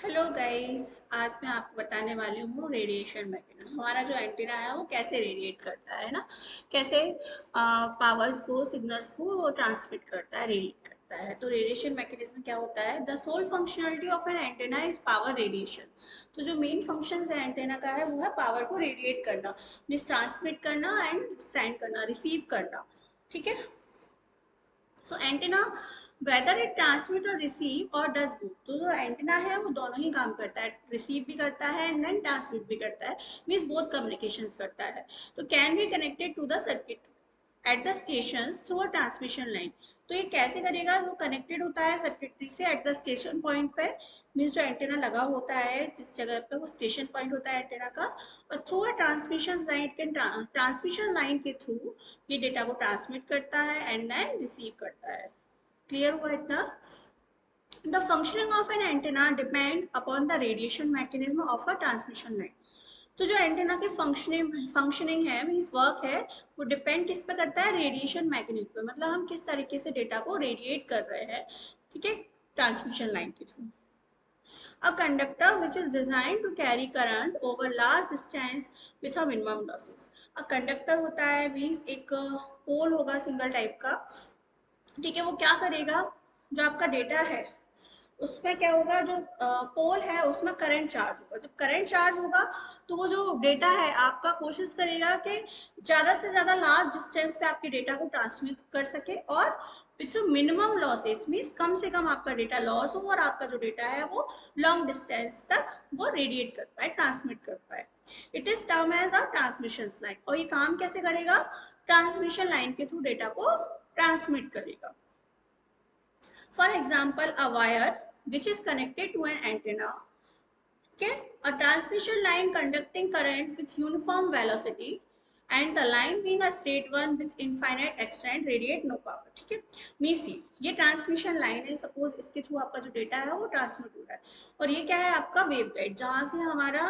Hello guys, आज मैं आपको बताने वाली हूँ रेडिएशन मैकेनिज्म। हमारा जो एंटीना है वो कैसे रेडिएट करता है ना, कैसे पावर्स को, सिग्नल्स को ट्रांसमिट करता है, रेडिएट करता है। तो रेडिएशन मैकेनिज्म क्या होता है? The sole functionality of an antenna is power radiation. तो जो मेन फंक्शन है एंटीना का है वो है पावर को रेडिएट करना, मीन्स ट्रांसमिट करना एंड सेंड करना, रिसीव करना। ठीक है। सो एंटेना वेदर इट ट्रांसमिट और रिसीव और डज बोथ, तो जो एंटेना है वो दोनों ही काम करता है, रिसीव भी करता है एंड देन ट्रांसमिट भी करता है, मीन्स बोथ कम्युनिकेशंस करता है। तो can be connected to the circuit at the station through a transmission line. तो ये कैसे करेगा? वो कनेक्टेड होता है सर्किटरी से एट द स्टेशन पॉइंट पे, मीन्स जो एंटेना लगा होता है जिस जगह पे, वो स्टेशन पॉइंट होता है एंटेना का। और through a transmission line can, transmission line के थ्रू ये डेटा को ट्रांसमिट करता है एंड देन रिसीव करता है। क्लियर हुआ इतना? The functioning of an antenna depend upon the radiation mechanism of a transmission line. तो जो एंटेना की फंक्शनिंग है, मीन्स वर्क है, वो डिपेंड किस पे करता है? रेडिएशन मैकेनिज्म पे, मतलब हम किस तरीके से डेटा को रेडिएट कर रहे हैं, ठीक है, ट्रांसमिशन लाइन के through. A conductor which is designed to carry current over large distance with a minimum losses. A conductor होता है मीन्स एक पोल होगा सिंगल टाइप का, ठीक है। वो क्या करेगा? जो आपका डेटा है उसमें क्या होगा, जो पोल है उसमें करंट चार्ज होगा। जब करंट चार्ज होगा तो वो जो डेटा है आपका कोशिश करेगा कि ज़्यादा से ज़्यादा लार्ज डिस्टेंस पे आपके डेटा को ट्रांसमिट कर सके, और विथ मिनिमम लॉसेस, मीन्स कम से कम आपका डेटा लॉस हो और आपका जो डेटा है वो लॉन्ग डिस्टेंस तक वो रेडिएट कर पाए, ट्रांसमिट कर पाए। It is term as a transmission line. और ये काम कैसे करेगा? ट्रांसमिशन लाइन के थ्रू डेटा को ट्रांसमिट करेगा। For example, a wire which is connected to an antenna, okay, a transmission line conducting current with uniform velocity and the line being a straight one with infinite extent radiate no power, ठीक है। मीसी ये transmission line है, suppose इसके through आपका जो data है वो transmit हो रहा है, और ये क्या है? आपका वेव गाइड, जहाँ से हमारा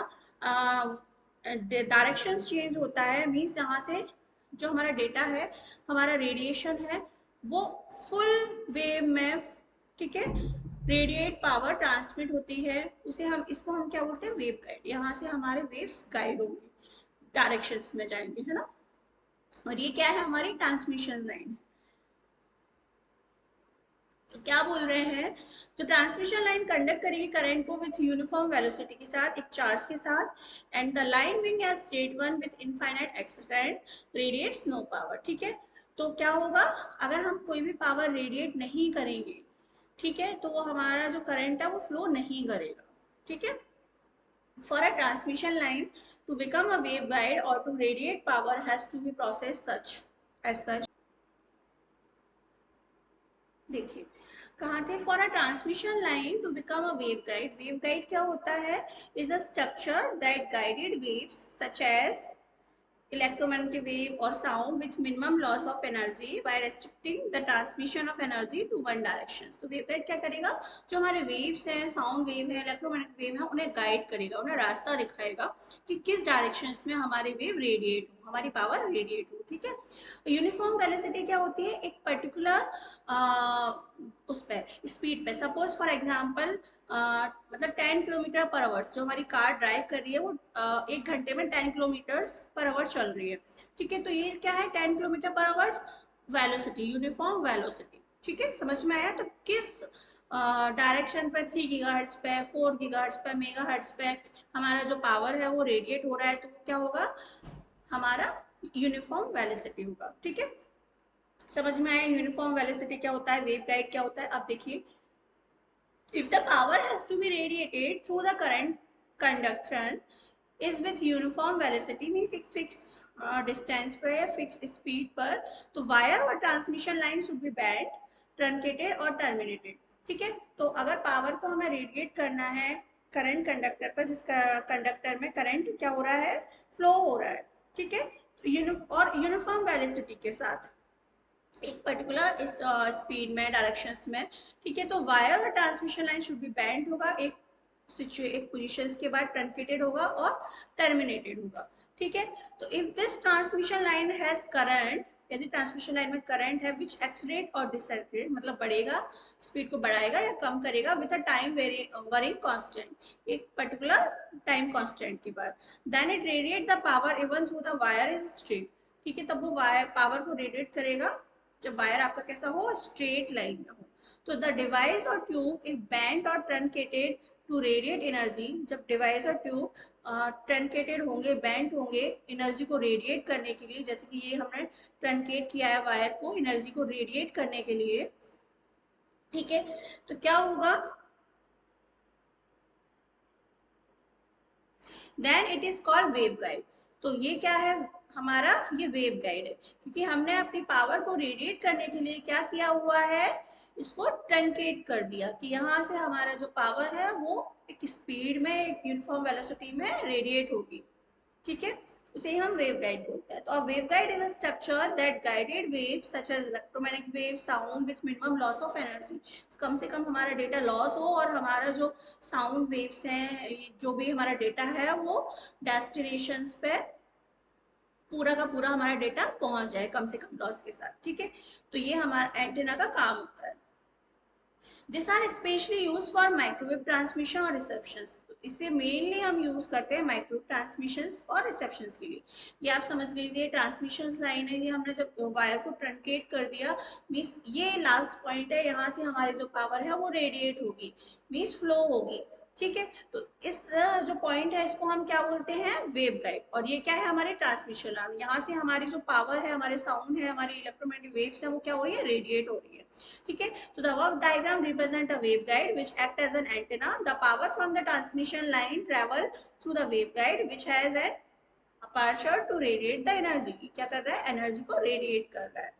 डायरेक्शंस चेंज होता है, मीन्स जहाँ से जो हमारा डेटा है, हमारा रेडिएशन है, वो फुल वेव में, ठीक है, रेडिएट पावर ट्रांसमिट होती है। उसे हम, इसको हम क्या बोलते हैं? Wave guide. यहाँ से हमारे वेव्स गाइड होंगे, डायरेक्शंस में जाएंगे, है ना। और ये क्या है? हमारी ट्रांसमिशन लाइन। तो क्या बोल रहे हैं? जो ट्रांसमिशन लाइन कंडक्ट करेगी करंट को विथ यूनिफॉर्म वेलोसिटी के साथ, एक चार्ज के साथ, and the line being as straight one with infinite extent radiates no power, ठीक है। तो क्या होगा? अगर हम कोई भी पावर रेडिएट नहीं करेंगे, ठीक है, तो वो हमारा जो करंट है वो फ्लो नहीं करेगा, ठीक है। For a transmission line to become a wave guide और to radiate power has to be process such as such. देखिए कहाँ थे? For a transmission line to become a wave guide. Wave guide क्या होता है? Is a structure that guided waves such as electromagnetic wave or sound with minimum loss of energy by restricting the transmission of energy to one direction. तो waveguide क्या करेगा? जो हमारे waves हैं, sound wave है, इलेक्ट्रोमैग्नेटिक वेव है, उन्हें guide करेगा, उन्हें रास्ता दिखाएगा कि किस डायरेक्शंस में हमारे वेव रेडिएट हो, हमारी पावर रेडिएट हो, ठीक है। यूनिफॉर्म वेलोसिटी क्या होती है? एक पर्टिकुलर उस पर स्पीड पे, सपोज फॉर एग्जाम्पल मतलब 10 किलोमीटर पर आवर, जो हमारी कार ड्राइव कर रही है वो 1 घंटे में 10 किलोमीटर पर आवर चल रही है, ठीक है। तो ये क्या है? 10 kilometre per hour velocity, uniform velocity, ठीक है। समझ में आया? तो किस डायरेक्शन पे, 3 गीगाहर्ट्ज पे, 4 गीगाहर्ट्ज पे, मेगाहर्ट्ज पे हमारा जो पावर है वो रेडिएट हो रहा है, तो क्या होगा? हमारा यूनिफॉर्म वेलोसिटी होगा, ठीक है। समझ में आया यूनिफॉर्म वेलोसिटी क्या होता है, वेव गाइड क्या होता है? अब देखिए, if the power has to be radiated through the current conduction is with uniform velocity, means एक fixed distance पर या fixed speed पर, तो वायर और transmission line should be band, truncated और टर्मिनेटेड, ठीक है। तो अगर पावर को हमें रेडिएट करना है करंट कंडक्टर पर, जिसका कंडक्टर में करंट क्या हो रहा है? फ्लो हो रहा है, ठीक है। तो और यूनिफॉर्म वेलोसिटी के साथ एक पर्टिकुलर इस स्पीड में, डायरेक्शंस में, ठीक है। तो वायर और transmission line should be band होगा, एक पोजीशंस के बाद ट्रंकेटेड होगा और टर्मिनेटेड होगा, ठीक है। तो if this transmission line has current यदि ट्रांसमिशन लाइन में करंट है विच एक्सलेट और डिसएक्सलेट, मतलब बढ़ेगा, स्पीड को बढ़ाएगा या कम करेगा with a time varying constant, एक पर्टिकुलर टाइम कांस्टेंट के बाद, then it radiate the power even through the wire is straight. ठीक है, तब वो वायर पावर को रेडिएट करेगा जब वायर आपका कैसा हो, स्ट्रेट लाइन में हो। तो द डिवाइस और ट्यूब इफ बेंट और ट्रंकेटेड टू रेडिएट एनर्जी, जब डिवाइस और ट्यूब ट्रंकेटेड होंगे, बेंट होंगे एनर्जी को रेडिएट करने के लिए, जैसे कि ये हमने ट्रंकेट किया है वायर को एनर्जी को रेडिएट करने के लिए। ठीक है, तो क्या होगा, then it is called wave guide. तो ये क्या है हमारा, ये वेव गाइड है, क्योंकि हमने अपनी पावर को रेडिएट करने के लिए क्या किया हुआ है, इसको ट्रंकेट कर दिया कि यहाँ से हमारा जो पावर है वो एक स्पीड में, एक यूनिफॉर्म वेलोसिटी में रेडिएट होगी। ठीक है, उसे हम वेव गाइड बोलते हैं। तो a wave guide is a structure that guided waves such as electromagnetic wave sound with minimum loss of energy, कम से कम हमारा डेटा लॉस हो और हमारा जो साउंड वेव्स हैं, जो भी हमारा डेटा है वो डेस्टिनेशंस पे पूरा का पूरा हमारा डेटा पहुंच जाए कम से कम लॉस के साथ। ठीक है, तो ये हमारा एंटेना का काम होता है। This are specially use for microwave transmission और रिसेप्शन। इसे मेनली हम यूज करते हैं माइक्रोवेव ट्रांसमिशन और रिसेप्शन के लिए। ये आप समझ लीजिए ट्रांसमिशन लाइन है, ये हमने जब वायर को ट्रंकेट कर दिया, मीन्स ये लास्ट पॉइंट है, यहाँ से हमारी जो पावर है वो रेडिएट होगी, मीन्स फ्लो होगी। ठीक है, तो इस जो पॉइंट है इसको हम क्या बोलते हैं, वेव गाइड। और ये क्या है, हमारे ट्रांसमिशन लाइन, यहाँ से हमारी जो पावर है, हमारे साउंड है, हमारी इलेक्ट्रोमैग्नेटिक वेव्स है, वो क्या हो रही है, रेडिएट हो रही है। ठीक है, तो the above diagram represent a waveguide which act as an antenna. The power from the transmission line travel through the waveguide which has an aperture to radiate the energy. क्या कर रहा है, एनर्जी को रेडिएट कर रहा है।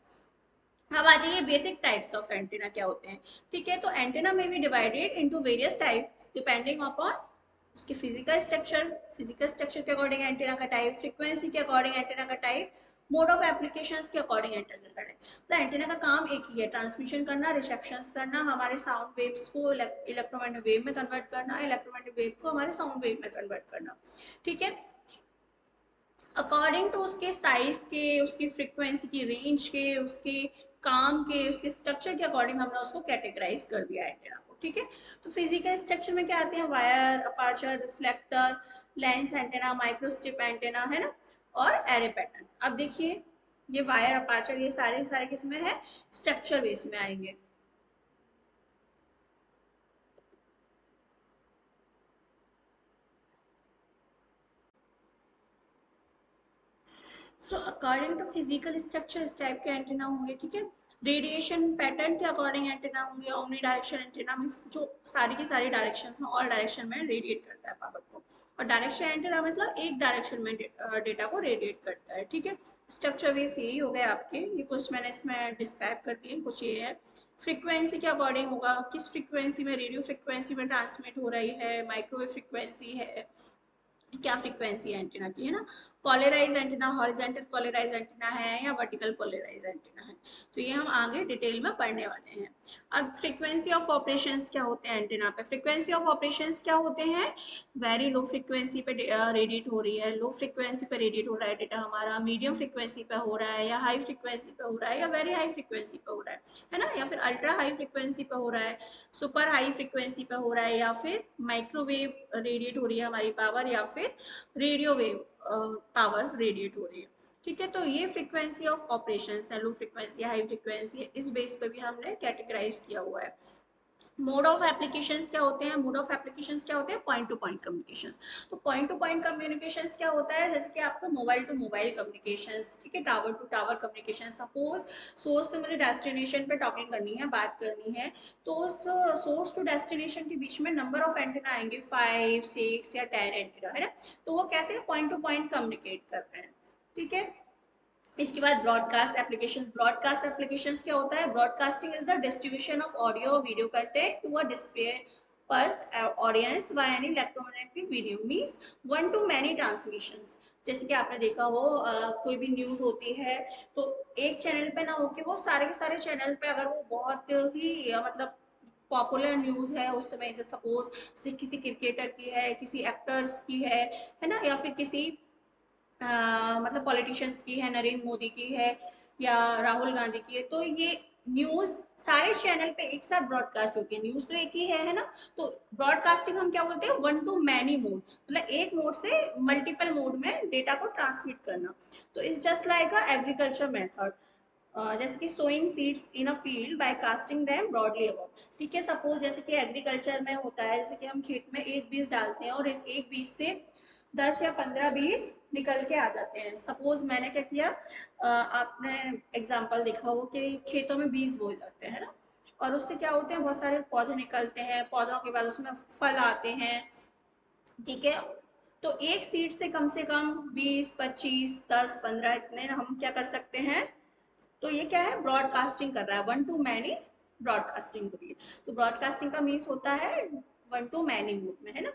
अब आ जाइए बेसिक टाइप्स ऑफ एंटेना क्या होते हैं। ठीक है, तो एंटेना में be divided into various type depending upon उसके फिजिकल स्ट्रक्चर के अकॉर्डिंग एंटेना का टाइप, फ्रीक्वेंसी के अकॉर्डिंग एंटेना का टाइप, मोड ऑफ एप्लीकेशंस के अकॉर्डिंग एंटेना का टाइप। तो एंटेना का काम एक ही है, ट्रांसमिशन करना, रिसेप्शन करना, हमारे साउंड वेव्स को इलेक्ट्रोमैग्नेटिक वेव में कन्वर्ट करना, इलेक्ट्रोमैग्नेटिक वेव को हमारे साउंड वेव में कन्वर्ट करना। ठीक है, अकॉर्डिंग टू उसके साइज के, उसकी फ्रीक्वेंसी की रेंज के, उसके काम के, उसके स्ट्रक्चर के अकॉर्डिंग हमने उसको कैटेगराइज कर दिया एंटेना को। ठीक है, तो फिजिकल स्ट्रक्चर में क्या आते हैं, wire, aperture, reflector, lens antenna, microstrip antenna, है ना, और एरे पैटर्न। अब देखिए ये वायर, अपर्चर, ये सारे सारे किसमें है, स्ट्रक्चर बेस में आएंगे। So according to physical structure इस टाइप के एंटेना होंगे। ठीक है, रेडिएशन पैटर्न के अकॉर्डिंग एंटेना होंगे, ओमनी डायरेक्शन एंटेना मींस जो सारी की सारी डायरेक्शन में, ऑल डायरेक्शन में रेडिएट करता है पावर को। और डायरेक्शन एंटेना मतलब एक डायरेक्शन में डेटा को रेडिएट करता है। ठीक है, स्ट्रक्चर वेस यही हो गए आपके, ये कुछ मैंने इसमें डिस्क्राइब कर दिए, कुछ ये है। फ्रीक्वेंसी के अकॉर्डिंग होगा, किस फ्रीक्वेंसी में, रेडियो फ्रीक्वेंसी में ट्रांसमिट हो रही है, माइक्रोवेव फ्रीक्वेंसी है, क्या फ्रीक्वेंसी है एंटीना की, है ना। Polarise antenna horizontal polarise antenna है या वर्टिकल पोलराइज एंटीना है, तो ये हम आगे डिटेल में पढ़ने वाले हैं। अब फ्रीक्वेंसी ऑफ ऑपरेशंस क्या होते हैं एंटीना पे, फ्रीक्वेंसी ऑफ ऑपरेशंस क्या होते हैं, वेरी लो फ्रीक्वेंसी पे रेडिएट हो रही है, लो फ्रीक्वेंसी पे रेडिएट हो रहा है डेटा हमारा, मीडियम फ्रीक्वेंसी पे हो रहा है, या हाई फ्रीक्वेंसी पे हो रहा है, या वेरी हाई फ्रीक्वेंसी पे हो रहा है ना, या फिर अल्ट्रा हाई फ्रीक्वेंसी पे हो रहा है, सुपर हाई फ्रीक्वेंसी पे हो रहा है, या फिर माइक्रोवेव रेडिएट हो रही है हमारी पावर, या फिर रेडियो वेव पावर्स रेडिएट हो रही है। ठीक है, तो ये फ्रीक्वेंसी ऑफ ऑपरेशन है, लो फ्रीक्वेंसी, हाई फ्रीक्वेंसी, इस बेस पे भी हमने कैटेगराइज किया हुआ है। मोड ऑफ एप्लीकेशंस क्या होते हैं, मोड ऑफ एप्लीकेशंस क्या होते हैं, पॉइंट टू पॉइंट कम्युनिकेशंस। तो पॉइंट टू पॉइंट कम्युनिकेशंस क्या होता है, जैसे कि आपका मोबाइल टू मोबाइल कम्युनिकेशंस, ठीक है, tower to tower communication. Suppose source से मुझे डेस्टिनेशन पे टॉकिंग करनी है, बात करनी है, तो उस सोर्स टू डेस्टिनेशन के बीच में नंबर ऑफ एंटेना आएंगे, 5, 6 या 10 एंटेना, है ना। तो वो कैसे पॉइंट टू पॉइंट कम्युनिकेट कर रहे हैं। ठीक है, इसके बाद ब्रॉडकास्ट एप्लीकेशन। ब्रॉडकास्ट एप्लीकेशंस क्या होता है, broadcasting is the distribution of audio video content to a dispersed audience by any electromagnetic video, means one to many transmissions. जैसे कि आपने देखा हो कोई भी न्यूज होती है तो एक चैनल पे ना होके वो सारे के सारे चैनल पे, अगर वो बहुत ही मतलब पॉपुलर न्यूज है उस समय, जैसे सपोज किसी क्रिकेटर की है, किसी एक्टर्स की है ना, या फिर किसी मतलब पॉलिटिशियंस की है, नरेंद्र मोदी की है या राहुल गांधी की है, तो ये न्यूज सारे चैनल पे एक साथ ब्रॉडकास्ट होती है। न्यूज तो एक ही है ना। तो ब्रॉडकास्टिंग हम क्या बोलते हैं, वन टू मैनी मोड, मतलब एक मोड से मल्टीपल मोड में डेटा को ट्रांसमिट करना। तो it's just like a agriculture method, जैसे कि sowing seeds in a field by casting them broadly above. ठीक है, सपोज जैसे कि एग्रीकल्चर में होता है, जैसे कि हम खेत में एक बीज डालते हैं और इस एक बीज से 10 या 15 बीज निकल के आ जाते हैं। सपोज मैंने क्या किया, आपने एग्जाम्पल देखा हो कि खेतों में बीज बोए जाते हैं ना, और उससे क्या होते हैं, बहुत सारे पौधे निकलते हैं, पौधों के बाद उसमें फल आते हैं। ठीक है, तो एक सीड से कम 20, 25, 10, 15 इतने हम क्या कर सकते हैं। तो ये क्या है, ब्रॉडकास्टिंग कर रहा है, वन टू मैनी ब्रॉडकास्टिंग हो रही है। तो ब्रॉडकास्टिंग का मीन्स होता है वन टू मैनी मोड में, है ना।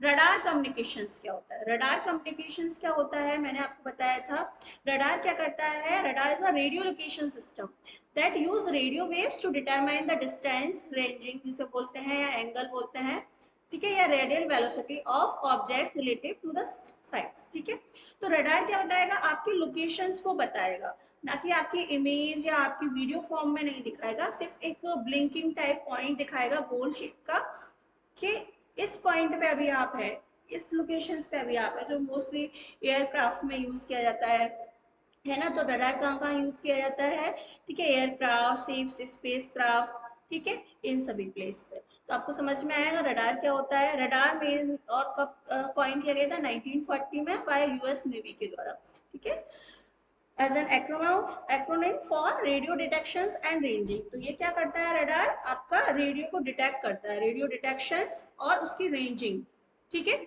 रडार कम्युनिकेशंस क्या होता है, रडार कम्युनिकेशंस क्या होता है, मैंने आपको बताया था। रडार क्या करता है, radar is a radio location system that use radio waves to determine the distance, ranging जिसे बोलते हैं या एंगल बोलते हैं। ठीक है, या radial velocity of object relative to the sides. ठीक है, तो रडार क्या बताएगा, आपकी लोकेशंस को बताएगा, ना कि आपकी इमेज या आपकी वीडियो फॉर्म में नहीं दिखाएगा। सिर्फ एक ब्लिंकिंग टाइप पॉइंट दिखाएगा गोल शेप का, कि इस पॉइंट पे अभी आप है, इस लोकेशन पे अभी आप है, जो मोस्टली एयरक्राफ्ट में यूज किया जाता है ना। तो रडार कहाँ कहाँ यूज किया जाता है, ठीक है, एयरक्राफ्ट, शिप्स, स्पेस क्राफ्ट, ठीक है, इन सभी प्लेस पे। तो आपको समझ में आएगा रडार क्या होता है। रडार में और कब कॉइन किया गया था, 1940 में बाय यूएस नेवी के द्वारा। ठीक है, as an acronym for radio detection and ranging. तो ये क्या करता है, रडार आपका रेडियो को डिटेक्ट करता है, रेडियो डिटेक्शन और उसकी रेंजिंग। ठीक है,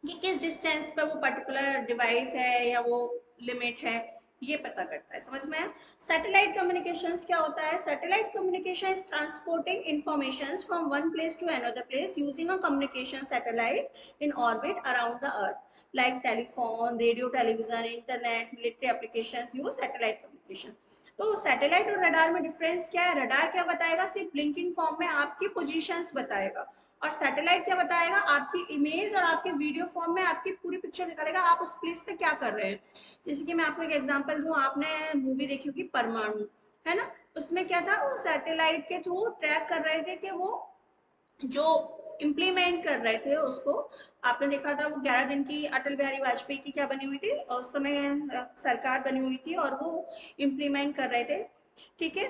कि किस डिस्टेंस पे वो पर्टिकुलर डिवाइस है या वो लिमिट है, ये पता करता है। समझ में आया। सैटेलाइट कम्युनिकेशंस क्या होता है, satellite communication is transporting information from one place to another place using a communication satellite in orbit around the earth, like telephone, radio, television, internet, military applications use satellite communication। तो satellite और radar में difference क्या है, radar क्या बताएगा, सिर्फ blinking form में आपकी पोजीशंस बताएगा, और सैटेलाइट क्या बताएगा, आपकी इमेज और आपके वीडियो फॉर्म में आपकी पूरी पिक्चर दिखाएगा, आप उस प्लेस पे क्या कर रहे हैं। जैसे कि मैं आपको एक एग्जांपल दूं, आपने मूवी देखी होगी परमाणु, है ना। उसमें क्या था, वो सैटेलाइट के थ्रू ट्रैक कर रहे थे कि वो जो इम्प्लीमेंट कर रहे थे उसको। आपने देखा था वो 11 दिन की अटल बिहारी वाजपेयी की क्या बनी हुई थी, और उस समय सरकार बनी हुई थी और वो इम्प्लीमेंट कर रहे थे। ठीक है,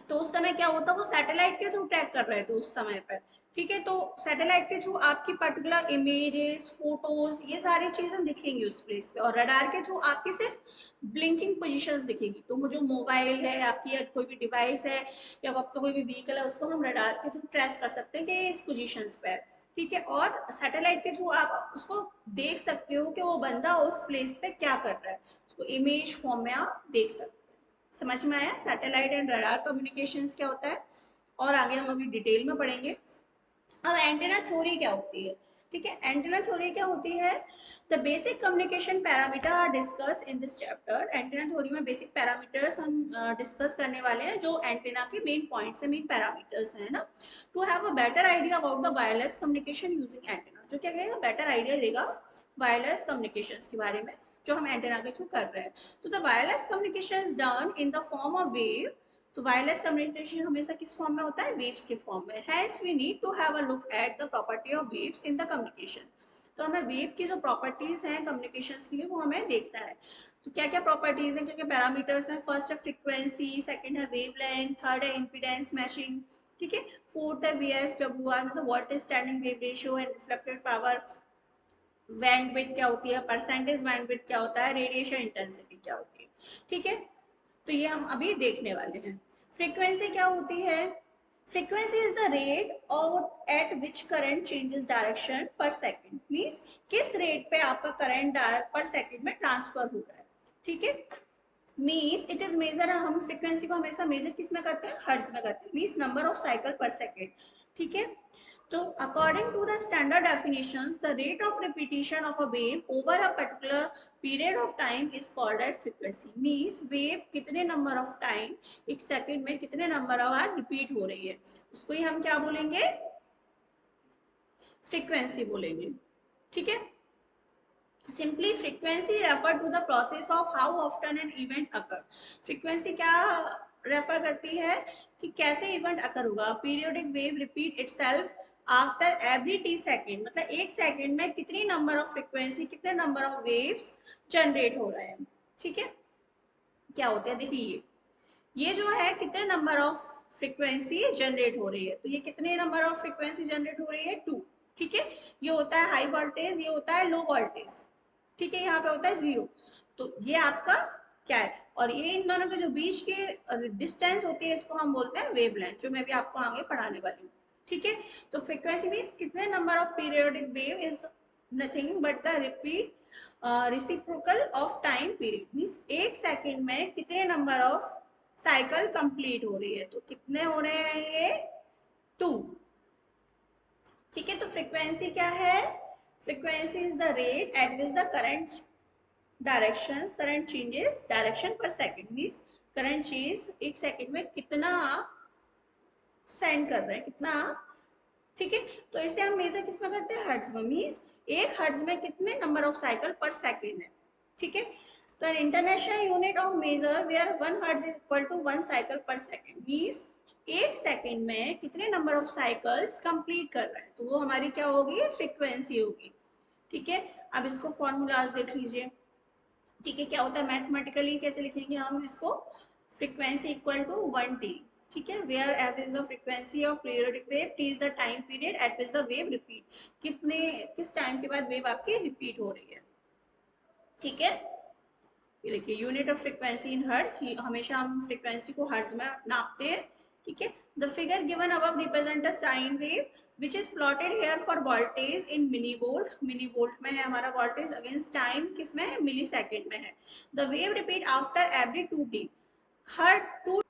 तो उस समय क्या होता, वो सैटेलाइट के थ्रू ट्रैक कर रहे थे उस समय पर। ठीक है, तो सैटेलाइट के थ्रू आपकी पर्टिकुलर इमेजेस, फोटोज, ये सारी चीजें दिखेंगी उस प्लेस पे, और रडार के थ्रू आपकी सिर्फ ब्लिंकिंग पोजीशंस दिखेगी। तो वो जो मोबाइल है आपकी या कोई भी डिवाइस है या आपका कोई भी व्हीकल है, उसको हम रडार के थ्रू ट्रेस कर सकते हैं कि इस पोजीशंस पे है। ठीक है, और सैटेलाइट के थ्रू आप उसको देख सकते हो कि वो बंदा उस प्लेस पे क्या कर रहा है, उसको इमेज फॉर्म में आप देख सकते हो। समझ में आया सैटेलाइट एंड रडार कम्युनिकेशंस क्या होता है, और आगे हम अभी डिटेल में पढ़ेंगे। अब एंटेना थ्योरी क्या होती है, ठीक है, एंटेना थ्योरी क्या होती है, the basic communication parameter are discuss in this chapter. Antenna theory में बेसिक पैरामीटर्स हम डिस्कस करने वाले हैं, जो एंटेना के मेन पॉइंट्स है, मेन पैरामीटर्स है ना। To have a better idea about the wireless communication using antenna, जो क्या कहेगा, बेटर आइडिया देगा वायरलेस कम्युनिकेशन के बारे में जो हम एंटेना के थ्रू कर रहे हैं। तो the wireless communication is done in the form of wave. तो वायरलेस कम्युनिकेशन हमेशा किस फॉर्म में होता है, वेव्स के फॉर्म में। Hence we need to have a look at the property of waves in the communication. तो हमें वेव की जो प्रॉपर्टीज हैं कम्युनिकेशंस के लिए, वो हमें देखना है। तो क्या क्या प्रॉपर्टीज हैं, क्या क्या पैरामीटर्स हैं, फर्स्ट है फ्रीक्वेंसी, सेकंड है वेवलेंथ, थर्ड है इम्पीडेंस मैचिंग, ठीक है, फोर्थ है वीएसडब्ल्यूआर मतलब voltage standing wave ratio and reflected power, bandwidth क्या होती है, परसेंटेज बैंडविड्थ क्या होता है, रेडिएशन इंटेंसिटी क्या होती है। ठीक है, तो ये हम अभी देखने वाले हैं। फ्रीक्वेंसी क्या होती है, फ्रीक्वेंसी इज द रेट और एट विच करंट चेंजेस डायरेक्शन पर सेकंड, मींस किस रेट पे आपका करंट पर सेकंड में ट्रांसफर हो रहा है। ठीक है, मींस इट इज मेजर, हम फ्रीक्वेंसी को हमेशा मेजर किस में करते हैं, हर्ट्ज में करते हैं, means number of cycle per second. ठीक है, so according to the standard definitions, the rate of repetition of a wave over a particular period of time is called as frequency. Means wave कितने number of time, एक second में कितने number of bar repeat हो रही है, उसको ही हम क्या बोलेंगे, frequency बोलेंगे। ठीक है, simply frequency refer to the process of how often an event occur. Frequency क्या रेफर करती है कि कैसे इवेंट अकर होगा। Periodic wave repeat itself after every T second, मतलब एक सेकेंड में कितनी नंबर ऑफ फ्रीक्वेंसी, कितने नंबर ऑफ वेव्स जनरेट हो रहे हैं। ठीक है, क्या होते हैं देखिए, ये जो है कितने नंबर ऑफ फ्रीक्वेंसी जनरेट हो रही है, तो ये कितने नंबर ऑफ फ्रीक्वेंसी जनरेट हो रही है, 2। ठीक है, ये होता है हाई वोल्टेज, ये होता है लो वोल्टेज। ठीक है, यहाँ पे होता है 0। तो ये आपका क्या है, और ये इन दोनों के जो बीच के डिस्टेंस होती है इसको हम बोलते हैं वेवलेंथ, जो मैं भी आपको आगे पढ़ाने वाली हूँ। ठीक है, तो फ्रीक्वेंसी मीन्स कितने number of periodic wave is nothing but the repeat reciprocal of time period, means एक सेकेंड में कितने नंबर ऑफ साइकिल कंप्लीट हो रही है, तो कितने हो रहे हैं ये, 2। ठीक है, तो फ्रीक्वेंसी क्या है, frequency is the rate at which the current directions, current changes direction पर सेकंड, मींस करंट चेंज एक सेकंड में कितना सेंड कर रहे हैं, कितना। ठीक है, तो इसे हम मेजर किसमें करते हैं, हर्ट्ज में, मींस एक हर्ट्ज में कितने number of cycle per second है। ठीक है, तो an international unit of measure where 1 hertz is equal to 1 cycle per second, means एक सेकंड में कितने नंबर ऑफ साइकिल्स कंप्लीट कर रहे हैं, तो वो हमारी क्या होगी, फ्रीक्वेंसी होगी। ठीक है, अब इसको फॉर्मूलाज देख लीजिए। ठीक है, क्या होता है मैथमेटिकली कैसे लिखेंगे हम इसको, फ्रीक्वेंसी इक्वल टू 1t। ठीक है, where F is the frequency of periodic wave, T is the time period at which the wave repeat, कितने किस टाइम के बाद वेव आपकी रिपीट हो रही है। ठीक है, ये देखिए unit of frequency in hertz, हमेशा हम फ्रीक्वेंसी को हर्ट्ज में नापते हैं। ठीक है, the figure given above represent a sine wave which is plotted here for voltage in millivolt, millivolt में है हमारा voltage against time किसमें है, मिली सेकेंड में है। the wave repeat after every 2t, हर 2।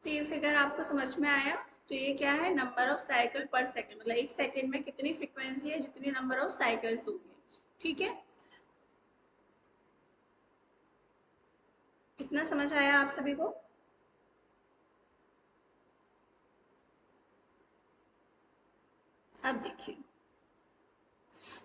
तो ये फिगर आपको समझ में आया, तो ये क्या है, number of cycle per second, मतलब एक सेकंड में कितनी फ्रीक्वेंसी है, जितनी नंबर ऑफ साइकिल्स होंगे। ठीक है, इतना समझ आया आप सभी को। अब देखिए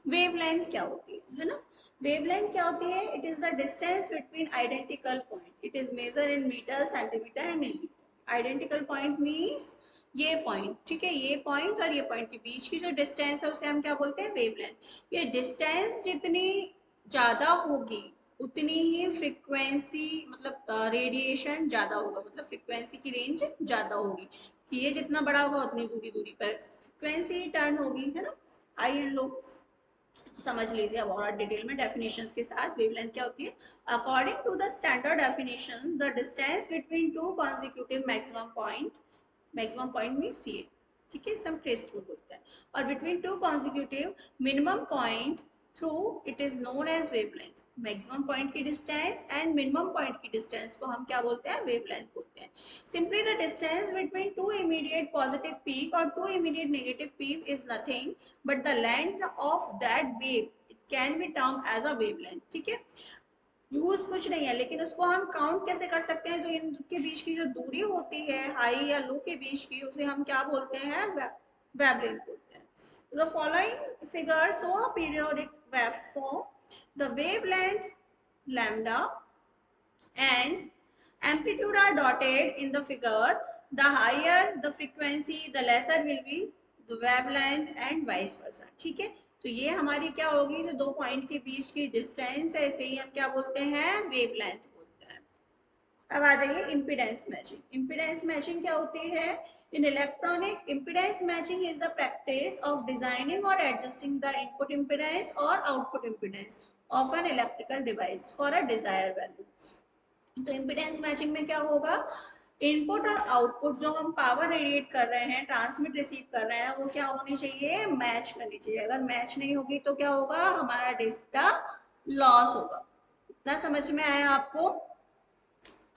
वेवलेंथ क्या होती है ना। वेवलेंथ क्या होती है, it is the distance between identical point, it is measure in metre, centimetre and millimetre. Identical point means ये पॉइंट, ठीक है, ये पॉइंट और ये पॉइंट के बीच की जो डिस्टेंस है उसे हम क्या बोलते हैं, वेवलेंथ। ये डिस्टेंस जितनी ज्यादा होगी उतनी ही फ्रीक्वेंसी, मतलब रेडिएशन ज्यादा होगा, मतलब फ्रीक्वेंसी की रेंज ज्यादा होगी, कि ये जितना बड़ा होगा उतनी दूरी दूरी पर फ्रीक्वेंसी टर्न होगी, है ना, हाई एंड लो। समझ लीजिए अब और डिटेल में डेफिनेशंस के साथ, वेवलेंथ क्या होती है, according to the standard definition the distance between two consecutive maximum point mean C A. ठीक है, सम ट्रेस में बोलते हैं, और between two consecutive minimum point through it is known as wavelength. Maximum point की डिस्टेंस एंड मिनिमम पॉइंट की डिस्टेंस को हम क्या बोलते हैं, वेवलेंथ बोलते हैं। Simply the distance between two immediate positive peak or two immediate negative peak is nothing but the length of that wave. It can be termed as a wavelength. ठीक है, यूज कुछ नहीं है, लेकिन उसको हम काउंट कैसे कर सकते हैं, जो इनके बीच की जो दूरी होती है हाई या लो के बीच की, उसे हम क्या बोलते हैं, वेवलेंथ बोलते हैं। The following figure show a periodic waveform. The wavelength lambda and amplitude are dotted in the figure. The higher the frequency, the lesser will be the wavelength and vice versa. ठीक है, तो ये हमारी क्या होगी, जो दो पॉइंट के बीच की डिस्टेंस है, इसे ही हम क्या बोलते हैं, वेवलेंथ बोलते हैं। अब आ जाइए इम्पीडेंस मैचिंग। इम्पीडेंस मैचिंग क्या होती है, इन electronic impedance matching is the practice of designing और एडजस्टिंग द इनपुट इम्पीडेंस और output impedance of an electrical device for a desire value. तो इम्पीडेंस मैचिंग में क्या होगा, इनपुट और आउटपुट जो हम पावर रेडिएट कर रहे हैं, ट्रांसमिट रिसीव कर रहे हैं, वो क्या होनी चाहिए, मैच करनी चाहिए। अगर मैच नहीं होगी तो क्या होगा, हमारा डेटा लॉस होगा। इतना समझ में आया आपको।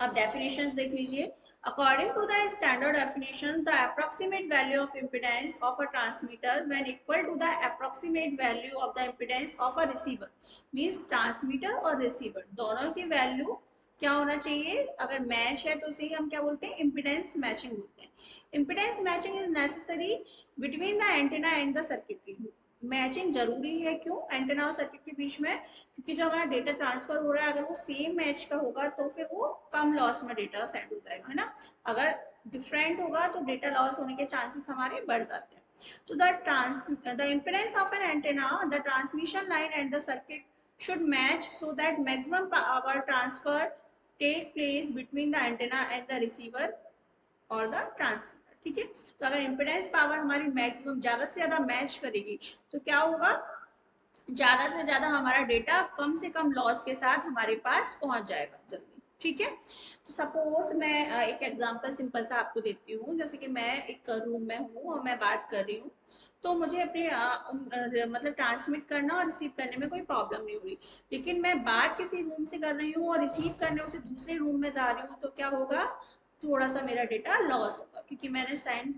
अब डेफिनेशंस देख लीजिए। According to the standard definitions, the approximate value of impedance of a transmitter when equal to the approximate value of the impedance of a receiver, means transmitter और receiver दोनों की वैल्यू क्या होना चाहिए, अगर मैच है तो उसे हम क्या बोलते हैं, इम्पीडेंस मैचिंग बोलते हैं। Impedance matching is necessary between the antenna and the circuitry, matching जरूरी है। क्यों? एंटेना और सर्किट के बीच में, क्योंकि जो हमारा डेटा ट्रांसफर हो रहा है अगर वो सेम मैच का होगा तो फिर वो कम लॉस में डेटा सेंड हो जाएगा, है ना। अगर डिफरेंट होगा तो डेटा लॉस होने के चांसेस हमारे बढ़ जाते हैं। तो the impedance of an antenna, the transmission line and the circuit should match so that maximum power transfer take place between the antenna and the receiver और द ट्रांसमीटर। ठीक है, तो अगर इम्पिडेंस पावर हमारी मैक्सिमम ज्यादा से ज्यादा match करेगी तो क्या होगा, ज्यादा से ज्यादा हमारा डेटा कम से कम लॉस के साथ हमारे पास पहुंच जाएगा जल्दी। ठीक है, तो सपोज मैं एक एग्जांपल सिंपल सा आपको देती हूँ। जैसे कि मैं एक रूम में हूँ और मैं बात कर रही हूँ, तो मुझे अपने मतलब ट्रांसमिट करना और रिसीव करने में कोई प्रॉब्लम नहीं हो रही। लेकिन मैं बात किसी रूम से कर रही हूँ और रिसीव करने उसे दूसरे रूम में जा रही हूँ, तो क्या होगा, थोड़ा सा मेरा डेटा लॉस होगा, क्योंकि मैंने सेंड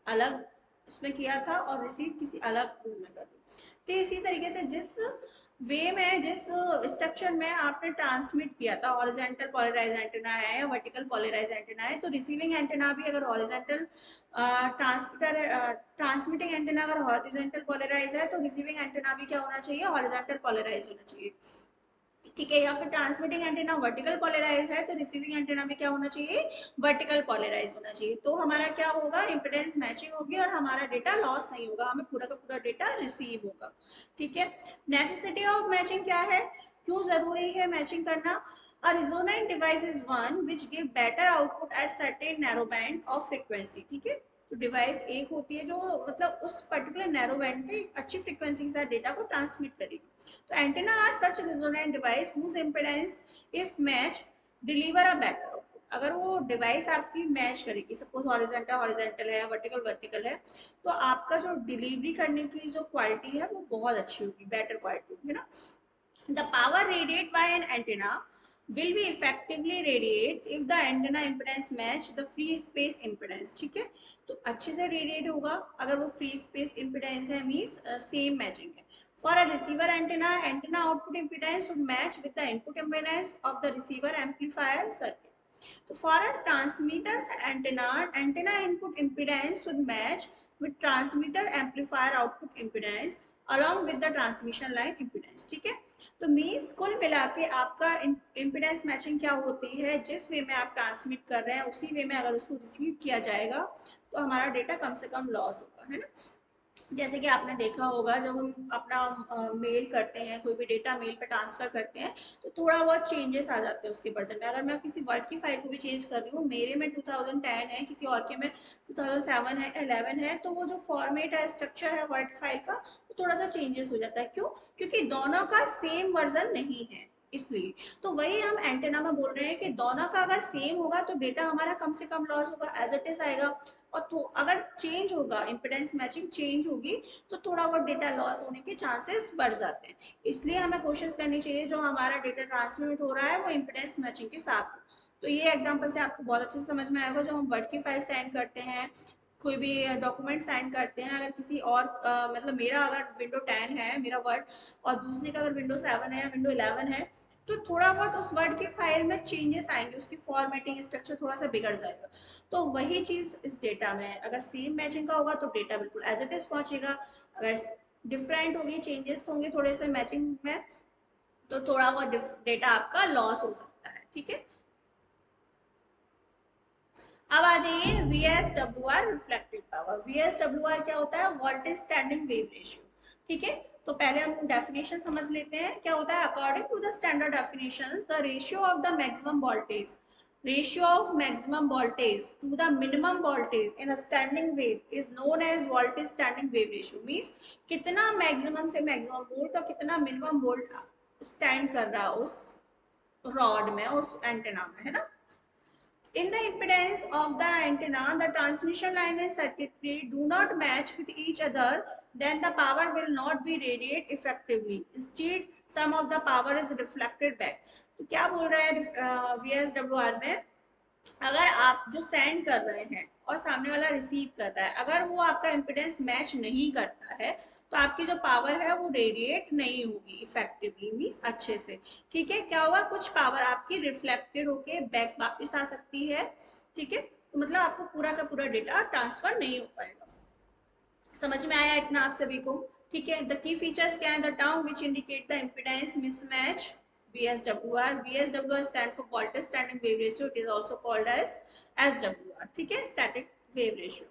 अलग इसमें किया था और रिसीव किसी अलग रूम में कर दी। तो इसी तरीके से जिस वे में, जिस स्ट्रक्चर में आपने ट्रांसमिट किया था, हॉरिजॉन्टल पोलराइज एंटेना है या वर्टिकल पोलराइज एंटेना है, तो रिसीविंग एंटेना भी अगर हॉरिजॉन्टल ट्रांसमिटिंग एंटेना अगर हॉरिजॉन्टल पोलराइज है तो रिसीविंग एंटेना भी क्या होना चाहिए, हॉरिजॉन्टल पोलराइज होना चाहिए। ठीक है, या फिर ट्रांसमिटिंग एंटीना वर्टिकल पोलराइज है तो रिसीविंग एंटीना भी क्या होना चाहिए, वर्टिकल पोलराइज होना चाहिए। तो हमारा क्या होगा, इंपेडेंस मैचिंग होगी और हमारा डेटा लॉस नहीं होगा, हमें पूरा का पूरा डेटा रिसीव होगा। ठीक है, नेसेसिटी ऑफ मैचिंग क्या है, क्यों जरूरी है मैचिंग करना। A resonant device is one which give better output at certain narrow band of frequency। ठीक है, तो डिवाइस एक होती है जो मतलब उस पर्टिकुलर नैरो बैंड पे अच्छी फ्रीक्वेंसी के साथ डेटा को ट्रांसमिट करेगी। तो antenna are such resonant device whose impedance if match deliver a better output. अगर वो डिवाइस आपकी मैच करेगी, सपोज हॉरिजॉन्टल हॉरिजॉन्टल है, वर्टिकल वर्टिकल है, तो आपका जो डिलीवरी करने की जो क्वालिटी है वो बहुत अच्छी होगी, बेटर क्वालिटी होगी ना। The power radiated by an antenna will be effectively radiate if the antenna impedance match the free space impedance। ठीक है, तो अच्छे से रेडिएट होगा अगर वो फ्री स्पेस इम्पिडेंस है, मीन्स सेम मैचिंग है। For a receiver antenna, antenna output impedance should match with the input impedance of the receiver amplifier circuit. तो for a transmitters antenna, antenna input impedance should match with transmitter amplifier output impedance along with the transmission line impedance। ठीक है, तो means कुल मिला के आपका impedance matching क्या होती है, जिस वे में आप ट्रांसमिट कर रहे हैं उसी वे में अगर उसको रिसीव किया जाएगा तो हमारा डेटा कम से कम लॉस होगा, है ना। जैसे कि आपने देखा होगा जब हम अपना मेल करते हैं, कोई भी डेटा मेल पे ट्रांसफर करते हैं, तो थोड़ा बहुत चेंजेस आ जाते हैं उसके वर्जन में। अगर मैं किसी वर्ड की फाइल को भी चेंज कर रही हूँ, मेरे में 2010 है, किसी और के में 2007 है, 11 है, तो वो जो फॉर्मेट है, स्ट्रक्चर है वर्ड फाइल का, वो थोड़ा सा चेंजेस हो जाता है। क्यों? क्योंकि दोनों का सेम वर्जन नहीं है, इसलिए। तो वही हम एंटेना में बोल रहे हैं कि दोनों का अगर सेम होगा तो डेटा हमारा कम से कम लॉस होगा, एज इट इज आएगा। और तो अगर चेंज होगा, इम्पिडेंस मैचिंग चेंज होगी, तो थोड़ा बहुत डेटा लॉस होने के चांसेस बढ़ जाते हैं। इसलिए हमें कोशिश करनी चाहिए जो हमारा डेटा ट्रांसमिट हो रहा है वो इम्पिडेंस मैचिंग के साथ हो। तो ये एग्जांपल से आपको बहुत अच्छे से समझ में आएगा। जब हम वर्ड की फाइल सेंड करते हैं, कोई भी डॉक्यूमेंट सेंड करते हैं, अगर किसी और मतलब मेरा अगर विंडो 10 है मेरा वर्ड, और दूसरे का अगर विंडो 7 है या विंडो 11 है, तो थोड़ा बहुत उस वर्ड की फाइल में चेंजेस आएंगे, उसकी फॉर्मेटिंग स्ट्रक्चर थोड़ा सा बिगड़ जाएगा। तो वही चीज इस डेटा में अगर सेम मैचिंग का होगा तो डेटा बिल्कुल एज इट इज पहुंचेगा। अगर डिफरेंट होगी, चेंजेस होंगे थोड़े से मैचिंग में, तो थोड़ा बहुत डेटा आपका लॉस हो सकता है। ठीक है, अब आ जाइए V S W R, reflective power. V S W R क्या होता है, वोल्टेज स्टैंडिंग वेव रेशियो। ठीक है, तो पहले हम डेफिनेशन समझ लेते हैं क्या होता है। According to the standard definitions, the ratio of the maximum voltage, ratio of maximum voltage to the minimum voltage in a standing wave is known as voltage standing wave ratio। means कितना maximum से maximum volt और कितना minimum volt stand कर रहा है उस rod में, उस एंटेना में, है ना। In the impedance of the antenna, the transmission line and circuitry do not match with each other, then the power will not be radiated effectively. Instead, some of the power is reflected back। तो क्या बोल रहा है VSWR में, अगर आप जो send कर रहे हैं और सामने वाला रिसीव कर रहा है, अगर वो आपका इम्पिडेंस मैच नहीं करता है तो आपकी जो पावर है वो रेडिएट नहीं होगी इफेक्टिवली, मीन्स अच्छे से। ठीक है, क्या होगा, कुछ पावर आपकी रिफ्लेक्टेड होके बैक वापस आ सकती है। ठीक है, तो मतलब आपको पूरा का पूरा डेटा ट्रांसफर नहीं हो पाएगा। समझ में आया इतना आप सभी को? ठीक है। द की फीचर्स क्या है, the term which indicate the impedance mismatch VSWR, VSWR stand for voltage standing wave ratio, it is also called as SWR, ठीक है, static wave ratio,